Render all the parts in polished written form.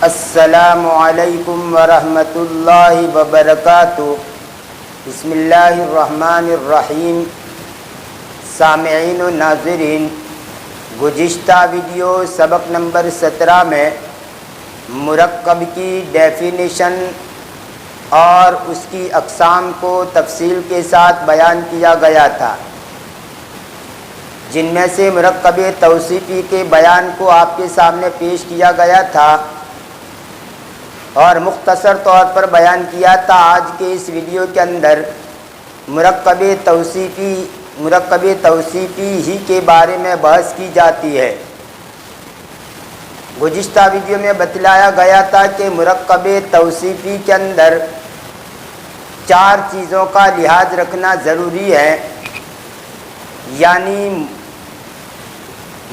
السلام علیکم ورحمۃ اللہ وبرکاتہ۔ بسم اللہ الرحمن الرحیم۔ سامعین و ناظرین، گزشتہ ویڈیو سبق نمبر 17 میں مرکب کی ڈیفینیشن اور اس کی اقسام کو تفصیل کے ساتھ بیان کیا گیا تھا، جن میں سے مرکب توصیفی کے بیان کو آپ کے سامنے پیش کیا گیا تھا اور مختصر طور پر بیان کیا تھا۔ آج کے اس ویڈیو کے اندر مرکب توصیفی ہی کے بارے میں بحث کی جاتی ہے۔ گزشتہ ویڈیو میں بتلایا گیا تھا کہ مرکب توصیفی کے اندر 4 چیزوں کا لحاظ رکھنا ضروری ہے، یعنی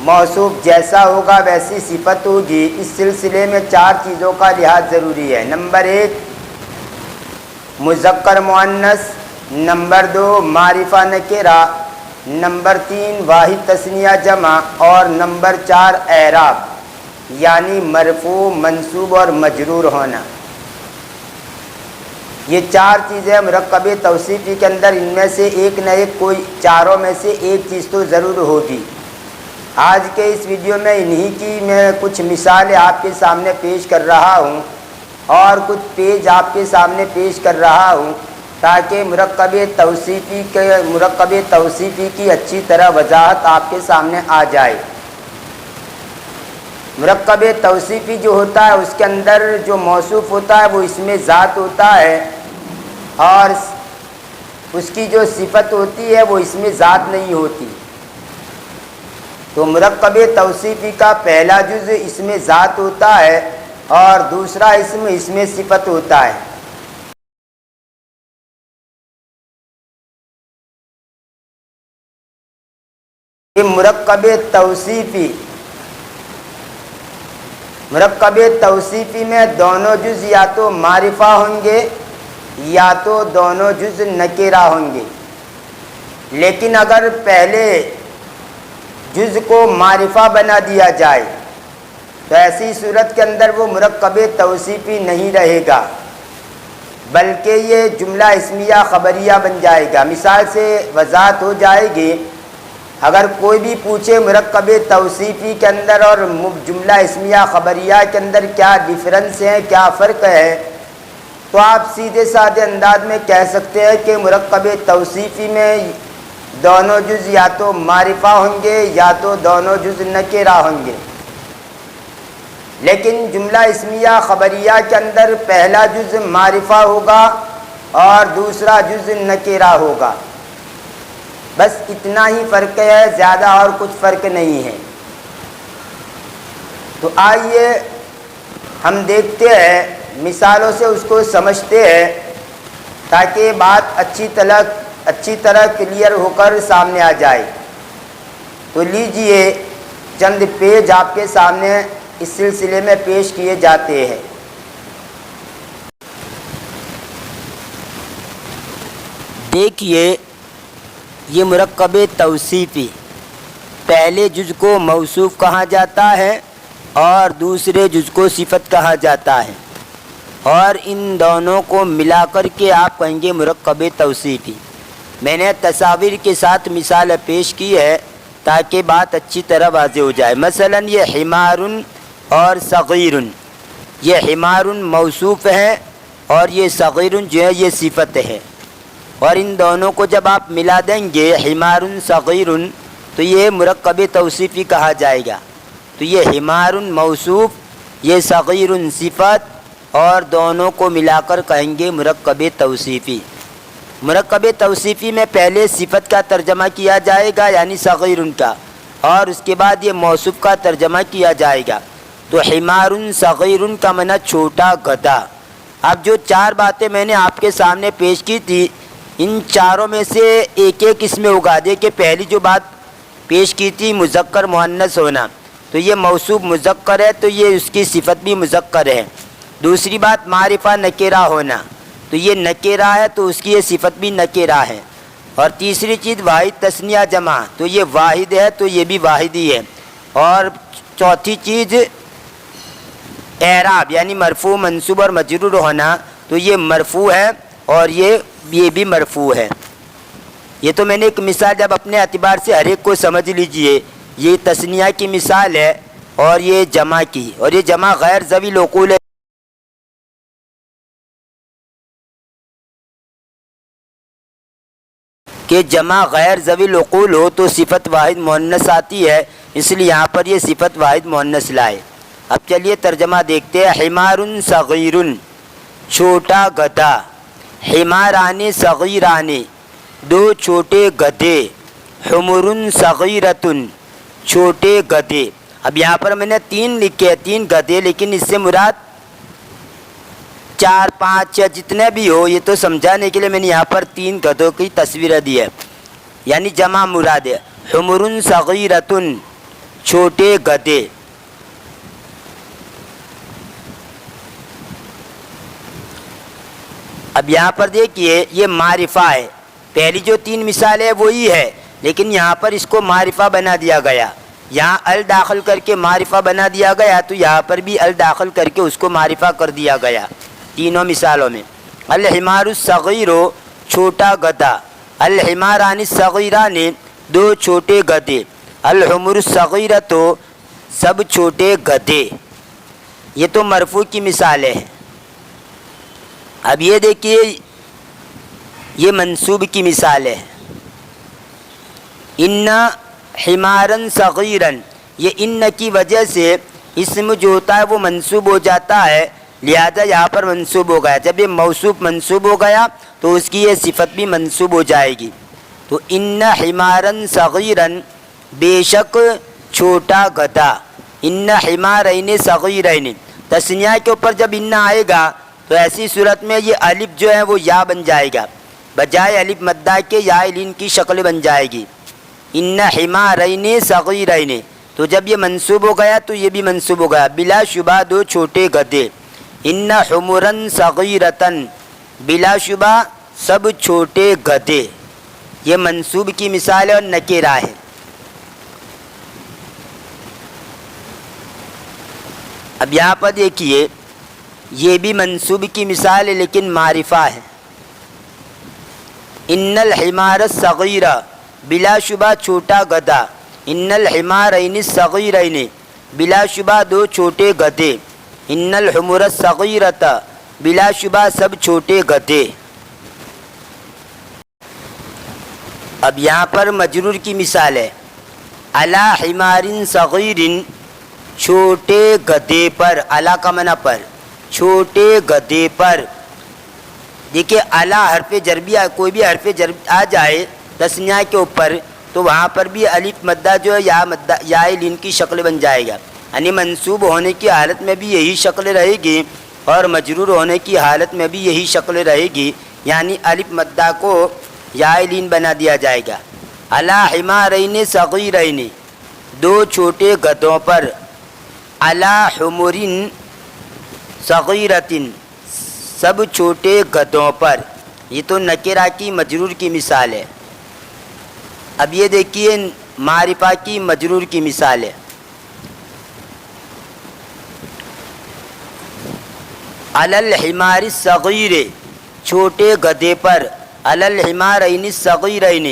موصوف جیسا ہوگا ویسی صفت ہوگی۔ اس سلسلے میں 4 چیزوں کا لحاظ ضروری ہے۔ نمبر 1 مذکر مؤنث، نمبر 2 معرفہ نکرہ، نمبر 3 واحد تثنیہ جمع، اور نمبر 4 اعراب، یعنی مرفوع، منصوب اور مجرور ہونا۔ یہ 4 چیزیں مرکب توصیفی کے اندر، ان میں سے ایک نہ ایک، کوئی چاروں میں سے ایک چیز تو ضرور ہوگی۔ آج کے اس ویڈیو میں انہی کی میں کچھ مثالیں آپ کے سامنے پیش کر رہا ہوں اور کچھ پیج آپ کے سامنے پیش کر رہا ہوں، تاکہ مرکب توصیفی کی اچھی طرح وضاحت آپ کے سامنے آ جائے۔ مرکب توصیفی جو ہوتا ہے، اس کے اندر جو موصوف ہوتا ہے وہ اسم ذات ہوتا ہے، اور اس کی جو صفت ہوتی ہے وہ اسم ذات نہیں ہوتی۔ تو مرکب توصیفی کا پہلا جز اسم ذات ہوتا ہے اور دوسرا اسم صفت ہوتا ہے۔ مرکب توصیفی میں دونوں جز یا تو معرفہ ہوں گے یا تو دونوں جز نکرہ ہوں گے، لیکن اگر پہلے جز کو معرفہ بنا دیا جائے تو ایسی صورت کے اندر وہ مرکب توصیفی نہیں رہے گا، بلکہ یہ جملہ اسمیہ خبریہ بن جائے گا۔ مثال سے وضاحت ہو جائے گی۔ اگر کوئی بھی پوچھے مرکب توصیفی کے اندر اور جملہ اسمیہ خبریہ کے اندر کیا ڈیفرنس ہے، کیا فرق ہے، تو آپ سیدھے سادے انداز میں کہہ سکتے ہیں کہ مرکب توصیفی میں دونوں جز یا تو معرفہ ہوں گے یا تو دونوں جز نکرہ ہوں گے، لیکن جملہ اسمیہ خبریہ کے اندر پہلا جز معرفہ ہوگا اور دوسرا جز نکرہ ہوگا۔ بس اتنا ہی فرق ہے، زیادہ اور کچھ فرق نہیں ہے۔ تو آئیے ہم دیکھتے ہیں، مثالوں سے اس کو سمجھتے ہیں، تاکہ بات اچھی طرح کلیئر ہو کر سامنے آ جائے۔ تو لیجئے چند پیج آپ کے سامنے اس سلسلے میں پیش کیے جاتے ہیں۔ دیکھیے، یہ مرکب توصیفی، پہلے جز کو موصوف کہا جاتا ہے اور دوسرے جز کو صفت کہا جاتا ہے، اور ان دونوں کو ملا کر کے آپ کہیں گے مرکب توصیفی۔ میں نے تصاویر کے ساتھ مثال پیش کی ہے تاکہ بات اچھی طرح واضح ہو جائے۔ مثلا یہ حمار اور صغیر، یہ حمار موصوف ہے اور یہ صغیر جو ہے یہ صفت ہے، اور ان دونوں کو جب آپ ملا دیں گے حمار صغیر، تو یہ مرکب توصیفی کہا جائے گا۔ تو یہ حمار موصوف، یہ صغیر صفت، اور دونوں کو ملا کر کہیں گے مرکب توصیفی۔ مرکب توصیفی میں پہلے صفت کا ترجمہ کیا جائے گا، یعنی صغیر کا، اور اس کے بعد یہ موصوف کا ترجمہ کیا جائے گا۔ تو حمار صغیر کا معنی چھوٹا گدھا۔ اب جو 4 باتیں میں نے آپ کے سامنے پیش کی تھی، ان چاروں میں سے ایک ایک اس میں اگا دے کہ پہلی جو بات پیش کی تھی مذکر مؤنث ہونا، تو یہ موصوف مذکر ہے تو یہ اس کی صفت بھی مذکر ہے۔ دوسری بات معرفہ نکرہ ہونا، تو یہ نکرہ ہے تو اس کی یہ صفت بھی نکرہ ہے۔ اور تیسری چیز واحد تثنیہ جمع، تو یہ واحد ہے تو یہ بھی واحد ہی ہے۔ اور چوتھی چیز اعراب یعنی مرفوع منصوب اور مجرور ہونا، تو یہ مرفوع ہے اور یہ بھی مرفوع ہے۔ یہ تو میں نے ایک مثال جب اپنے اعتبار سے ہر ایک کو سمجھ لیجئے، یہ تثنیہ کی مثال ہے اور یہ جمع کی، اور یہ جمع غیر ذوی العقول ہے کہ جمع غیر ذوی العقول ہو تو صفت واحد مؤنث آتی ہے، اس لیے یہاں پر یہ صفت واحد مؤنث لائے۔ اب چلیے ترجمہ دیکھتے ہیں۔ حمار صغیر، چھوٹا گدھا، حماران صغیران، دو چھوٹے گدھے، حمر صغیرۃ، چھوٹے گدھے۔ اب یہاں پر میں نے 3 لکھے ہیں، 3 گدھے، لیکن اس سے مراد 4 5 یا جتنے بھی ہو، یہ تو سمجھانے کے لیے میں نے یہاں پر 3 گدھوں کی تصویر دی ہے، یعنی جمع مراد ہے۔ حمر صغیرۃ، چھوٹے گدھے۔ اب یہاں پر دیکھیے یہ معرفہ ہے، پہلی جو 3 مثال ہے وہی ہے، لیکن یہاں پر اس کو معرفہ بنا دیا گیا، یہاں ال داخل کر کے معرفہ بنا دیا گیا، تو یہاں پر بھی ال داخل کر کے اس کو معرفہ کر دیا گیا تینوں مثالوں میں۔ الحمار الصغیر، چھوٹا گدھا، الحماران الصغیران، دو چھوٹے گدھے، الحمر الصغیرۃ، سب چھوٹے گدھے۔ یہ تو مرفوع کی مثالیں ہیں۔ اب یہ دیکھیے یہ منصوب کی مثال ہے۔ ان حمارا صغیرا، یہ ان کی وجہ سے اسم جو ہوتا ہے وہ منصوب ہو جاتا ہے، لہذا یہاں پر منصوب ہو گیا۔ جب یہ موصوف منصوب ہو گیا تو اس کی یہ صفت بھی منصوب ہو جائے گی۔ تو ان حمارا صغیرا، بے شک چھوٹا گدھا، ان حمارین صغیرین، تثنیہ کے اوپر جب ان آئے گا تو ایسی صورت میں یہ الف جو ہے وہ یا بن جائے گا، بجائے الف مدہ کے یا لین کی شکل بن جائے گی۔ ان حمارین صغیرین، تو جب یہ منصوب ہو گیا تو یہ بھی منصوب ہو گیا، بلا شبہ دو چھوٹے گدھے۔ ان حمرا صغیرۃ، بلا شبہ سب چھوٹے گدھے۔ یہ منصوب کی مثال ہے اور نکرہ ہے۔ اب یہاں پر دیکھیے یہ بھی منصوب کی مثال ہے لیکن معرفہ ہے۔ ان الحمار الصغیر، بلا شبہ چھوٹا گدھا، ان الحمارین الصغیرین، بلا شبہ دو چھوٹے گدھے، ان الحمر الصغیرۃ، بلا شبہ سب چھوٹے گدھے۔ اب یہاں پر مجرور کی مثال ہے۔ علی حمار صغیر، چھوٹے گدھے پر، علی کا معنی پر، چھوٹے گدھے پر۔ دیکھیے علی حرف جربیہ، کوئی بھی حرف جر آ جائے تثنیہ کے اوپر تو وہاں پر بھی الف مدہ جو ہے یا لین کی شکل بن جائے گا، یعنی منصوب ہونے کی حالت میں بھی یہی شکل رہے گی اور مجرور ہونے کی حالت میں بھی یہی شکل رہے گی، یعنی الف مدہ کو یا لین بنا دیا جائے گا۔ علی حمارین صغیرین، دو چھوٹے گدھوں پر، علی حمر صغیرۃ، سب چھوٹے گدھوں پر۔ یہ تو نکرہ کی مجرور کی مثال ہے۔ اب یہ دیکھیے معرفہ کی مجرور کی مثال ہے۔ علی الحمار الصغیر، چھوٹے گدھے پر، علی الحمارین الصغیرین،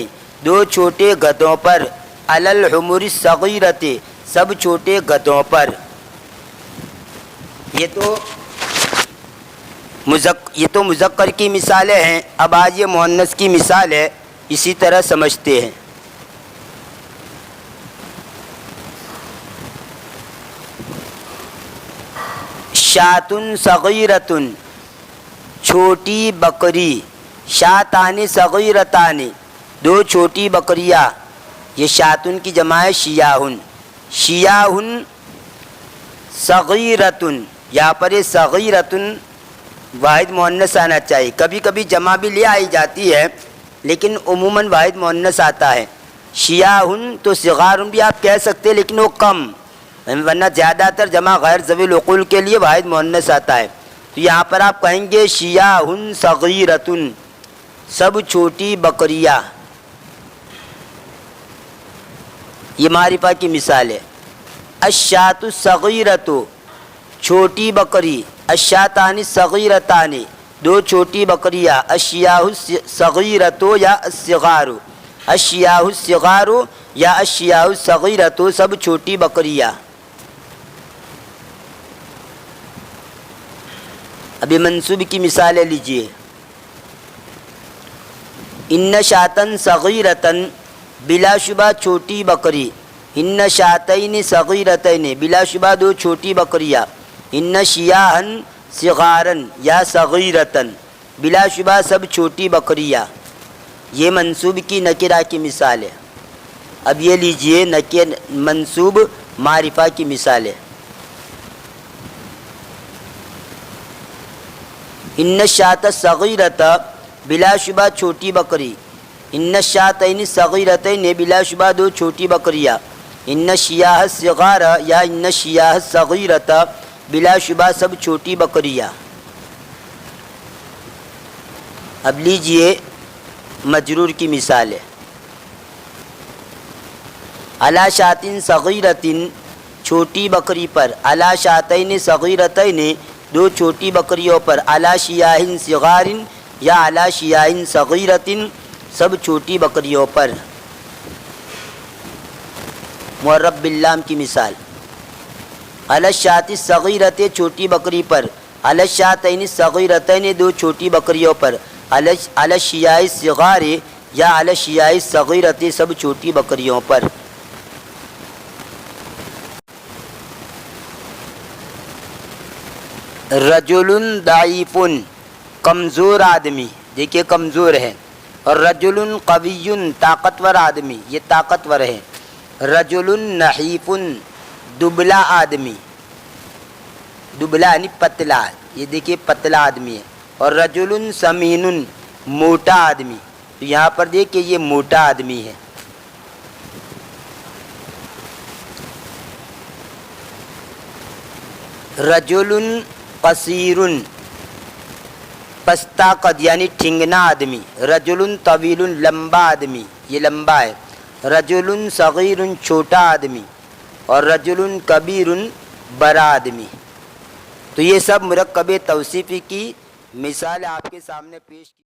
دو چھوٹے گدھوں پر، علی الحمر الصغیرۃ، سب چھوٹے گدھوں پر۔ یہ تو مذکر کی مثالیں ہیں۔ اب آج یہ مؤنث کی مثال ہے، اسی طرح سمجھتے ہیں۔ شاۃ صغیرۃ، چھوٹی بکری، شاتان صغیرتان، دو چھوٹی بکریاں۔ یہ شاتن کی جمع ہے شیاہن، شیاہن صغیرتن، یہاں پر یہ صغیرتن واحد مؤنث آنا چاہیے، کبھی کبھی جمع بھی لے آئی جاتی ہے لیکن عموماً واحد مؤنث آتا ہے۔ شیاہن تو صغارن بھی آپ کہہ سکتے ہیں لیکن وہ کم، ورنہ زیادہ تر جمع غیر ذوی العقول کے لیے واحد مؤنث آتا ہے۔ تو یہاں پر آپ کہیں گے شیاہن صغیرتن، سب چھوٹی بکریاں۔ یہ معرفہ کی مثال ہے۔ الشاۃ الصغیرۃ، چھوٹی بکری، الشاتان الصغیرتان، دو چھوٹی بکریاں، الشیاہ الصغیرۃ یا الصغار، الشیاہ الصغار یا الشیاہ الصغیرۃ، سب چھوٹی بکریاں۔ ابھی منصوب کی مثالیں لیجئے، ان شاتن صغیرتن، بلا شبہ چھوٹی بکری، ان شاتین صغیرتین، بلا شبہ دو چھوٹی بکریاں، ان شیاہن صغارن یا صغیرتن، بلا شبہ سب چھوٹی بکریاں۔ یہ منصوب کی نکرہ کی مثال ہے۔ اب یہ لیجئے منصوب معرفہ کی مثال ہے، ان الشاۃ الصغیرۃ، بلا شبہ چھوٹی بکری، ان الشاتین صغیرتین، بلا شبہ دو چھوٹی بکریاں، ان الشیاہ الصغار یا ان الشیاہ الصغیرۃ، بلا شبہ سب چھوٹی بکریاں۔ اب لیجئے مجرور کی مثال ہے، علی شاتن صغیرتن، چھوٹی بکری پر، علی شاتین صغیرتین، دو چھوٹی بکریوں پر، علی شیاہن صغارن یا علی شیاہن صغیرتن، سب چھوٹی بکریوں پر۔ معرب باللام کی مثال، علی الشاۃ الصغیرۃ، چھوٹی بکری پر، علی الشاتین الصغیرتین، دو چھوٹی بکریوں پر، علی الشیاہ الصغار یا علی الشیاہ الصغیرۃ، سب چھوٹی بکریوں پر۔ رجل ضعیف، کمزور آدمی، دیکھیے کمزور ہے، اور رجل قوی، طاقتور آدمی، یہ طاقتور ہے۔ رجل نحیف، دبلا آدمی، دبلا یعنی پتلا، یہ دیکھیے پتلا آدمی ہے، اور رجل سمین، موٹا آدمی، تو یہاں پر دیکھیے یہ موٹا آدمی ہے۔ رجل قصیر، پستہ قد یعنی ٹھنگنا آدمی، رجل طویل، لمبا آدمی، یہ لمبا ہے، رجل صغیر، چھوٹا آدمی، اور رجل کبیر، بڑا آدمی۔ تو یہ سب مرکب توصیفی کی مثال آپ کے سامنے پیش کی۔